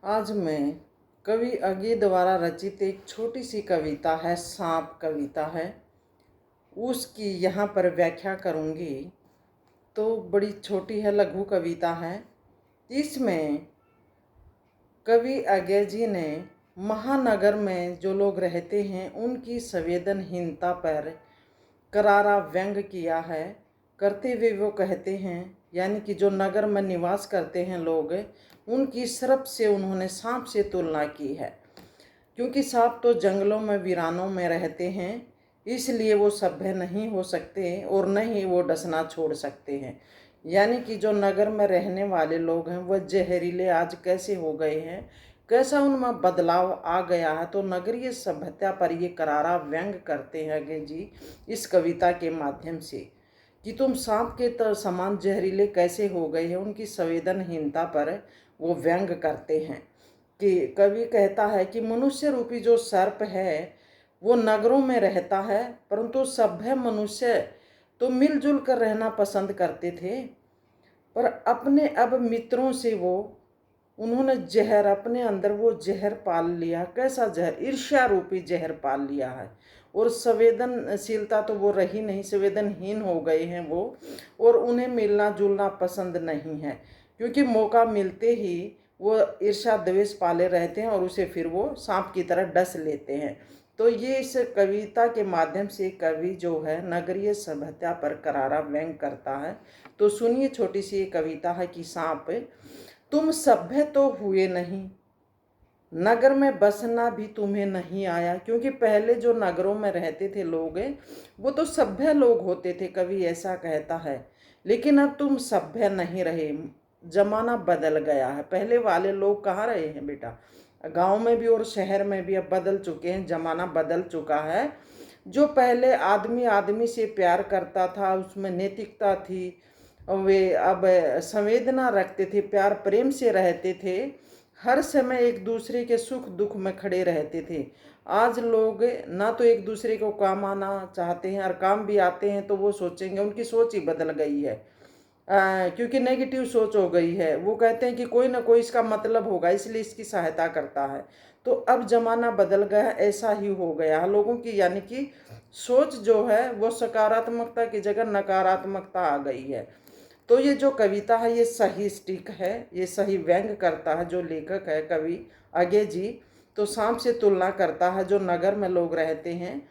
आज मैं कवि अज्ञे द्वारा रचित एक छोटी सी कविता है, सांप कविता है, उसकी यहाँ पर व्याख्या करूँगी। तो बड़ी छोटी है, लघु कविता है। इसमें कवि अज्ञे जी ने महानगर में जो लोग रहते हैं उनकी संवेदनहीनता पर करारा व्यंग किया है। करते हुए वो कहते हैं, यानी कि जो नगर में निवास करते हैं लोग, उनकी सर्प से उन्होंने सांप से तुलना की है। क्योंकि सांप तो जंगलों में वीरानों में रहते हैं, इसलिए वो सभ्य नहीं हो सकते और न ही वो डसना छोड़ सकते हैं। यानी कि जो नगर में रहने वाले लोग हैं वह जहरीले आज कैसे हो गए हैं, कैसा उनमें बदलाव आ गया है। तो नगरीय सभ्यता पर ये करारा व्यंग करते हैं अज्ञे जी इस कविता के माध्यम से, कि तुम सांप के समान जहरीले कैसे हो गए हैं। उनकी संवेदनहीनता पर वो व्यंग करते हैं। कि कवि कहता है कि मनुष्य रूपी जो सर्प है वो नगरों में रहता है, परंतु सभ्य मनुष्य तो मिलजुल कर रहना पसंद करते थे। पर अपने अब मित्रों से वो उन्होंने जहर अपने अंदर वो जहर पाल लिया। कैसा जहर? ईर्ष्या रूपी जहर पाल लिया है। और संवेदनशीलता तो वो रही नहीं, संवेदनहीन हो गए हैं वो, और उन्हें मिलना जुलना पसंद नहीं है। क्योंकि मौका मिलते ही वो ईर्ष्या द्वेष पाले रहते हैं और उसे फिर वो सांप की तरह डस लेते हैं। तो ये इस कविता के माध्यम से कवि जो है नगरीय सभ्यता पर करारा व्यंग करता है। तो सुनिए, छोटी सी कविता है कि सांप, तुम सभ्य तो हुए नहीं, नगर में बसना भी तुम्हें नहीं आया। क्योंकि पहले जो नगरों में रहते थे लोग वो तो सभ्य लोग होते थे, कवि ऐसा कहता है। लेकिन अब तुम सभ्य नहीं रहे, जमाना बदल गया है। पहले वाले लोग कहाँ रहे हैं बेटा? गांव में भी और शहर में भी अब बदल चुके हैं, जमाना बदल चुका है। जो पहले आदमी आदमी से प्यार करता था, उसमें नैतिकता थी, वे अब संवेदना रखते थे, प्यार प्रेम से रहते थे, हर समय एक दूसरे के सुख दुख में खड़े रहते थे। आज लोग ना तो एक दूसरे को काम आना चाहते हैं, और काम भी आते हैं तो वो सोचेंगे, उनकी सोच ही बदल गई है। क्योंकि नेगेटिव सोच हो गई है। वो कहते हैं कि कोई ना कोई इसका मतलब होगा, इसलिए इसकी सहायता करता है। तो अब जमाना बदल गया, ऐसा ही हो गया है लोगों की, यानी कि सोच जो है वो सकारात्मकता की जगह नकारात्मकता आ गई है। तो ये जो कविता है ये सही स्टिक है, ये सही व्यंग करता है जो लेखक है कवि अज्ञे जी। तो सांप से तुलना करता है जो नगर में लोग रहते हैं,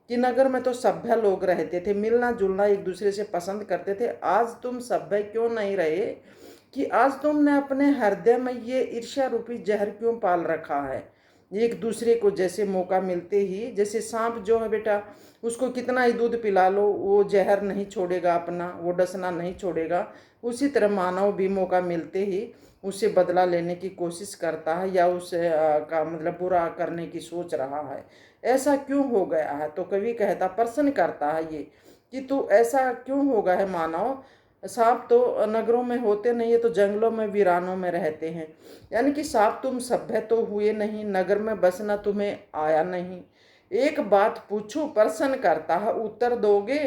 कि नगर में तो सभ्य लोग रहते थे, मिलना जुलना एक दूसरे से पसंद करते थे। आज तुम सभ्य क्यों नहीं रहे? कि आज तुमने अपने हृदय में ये ईर्ष्या रूपी जहर क्यों पाल रखा है? एक दूसरे को जैसे मौका मिलते ही, जैसे सांप जो है बेटा, उसको कितना ही दूध पिला लो वो जहर नहीं छोड़ेगा अपना, वो डसना नहीं छोड़ेगा। उसी तरह मानव भी मौका मिलते ही उससे बदला लेने की कोशिश करता है, या उसे का मतलब बुरा करने की सोच रहा है। ऐसा क्यों हो गया है? तो कवि कहता, प्रश्न करता है ये, कि तू ऐसा क्यों हो गया है मानव? सांप तो नगरों में होते नहीं है, तो जंगलों में वीरानों में रहते हैं। यानी कि सांप तुम सभ्य तो हुए नहीं, नगर में बसना तुम्हें आया नहीं। एक बात पूछूं, प्रश्न करता है, उत्तर दोगे?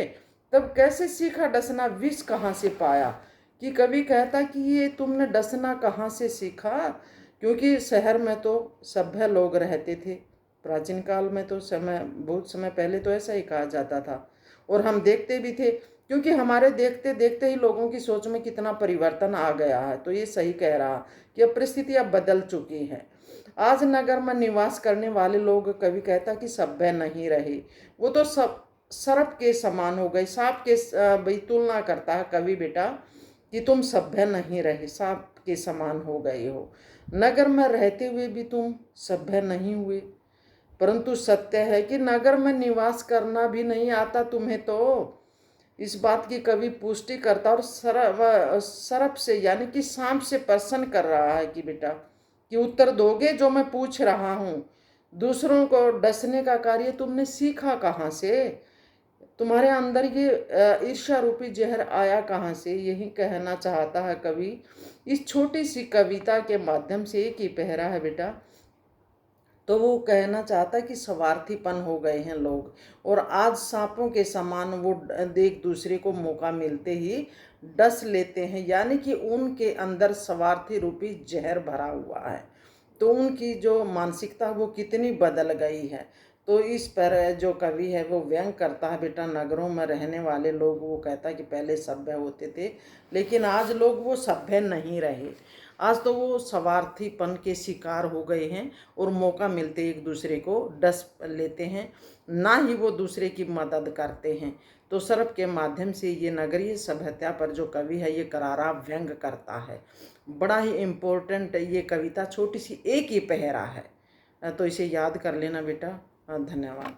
तब कैसे सीखा डसना, विष कहाँ से पाया? कि कवि कहता कि ये तुमने डसना कहाँ से सीखा? क्योंकि शहर में तो सभ्य लोग रहते थे। प्राचीन काल में तो बहुत समय पहले तो ऐसा ही कहा जाता था, और हम देखते भी थे। क्योंकि हमारे देखते देखते ही लोगों की सोच में कितना परिवर्तन आ गया है। तो ये सही कह रहा कि अब परिस्थितियां बदल चुकी हैं। आज नगर में निवास करने वाले लोग, कवि कहता कि सभ्य नहीं रहे, वो तो सब सर्प के समान हो गए, सांप के भाई तुलना करता है कवि बेटा, कि तुम सभ्य नहीं रहे, सांप के समान हो गए हो। नगर में रहते हुए भी तुम सभ्य नहीं हुए। परंतु सत्य है कि नगर में निवास करना भी नहीं आता तुम्हें। तो इस बात की कवि पुष्टि करता और सरप से यानी कि सांप से प्रश्न कर रहा है कि बेटा, कि उत्तर दोगे जो मैं पूछ रहा हूँ? दूसरों को डसने का कार्य तुमने सीखा कहाँ से? तुम्हारे अंदर ये ईर्ष्या रूपी जहर आया कहाँ से? यही कहना चाहता है कवि इस छोटी सी कविता के माध्यम से। एक ही पहरा है बेटा। तो वो कहना चाहता है कि स्वार्थीपन हो गए हैं लोग, और आज सांपों के समान वो एक दूसरे को मौका मिलते ही डस लेते हैं। यानी कि उनके अंदर स्वार्थी रूपी जहर भरा हुआ है। तो उनकी जो मानसिकता वो कितनी बदल गई है। तो इस पर जो कवि है वो व्यंग करता है, बेटा नगरों में रहने वाले लोग, वो कहता है कि पहले सभ्य होते थे लेकिन आज लोग वो सभ्य नहीं रहे। आज तो वो स्वार्थीपन के शिकार हो गए हैं और मौका मिलते एक दूसरे को डस लेते हैं, ना ही वो दूसरे की मदद करते हैं। तो सर्प के माध्यम से ये नगरीय सभ्यता पर जो कवि है ये करारा व्यंग करता है। बड़ा ही इम्पोर्टेंट ये कविता, छोटी सी एक ही पहरा है, तो इसे याद कर लेना बेटा। धन्यवाद।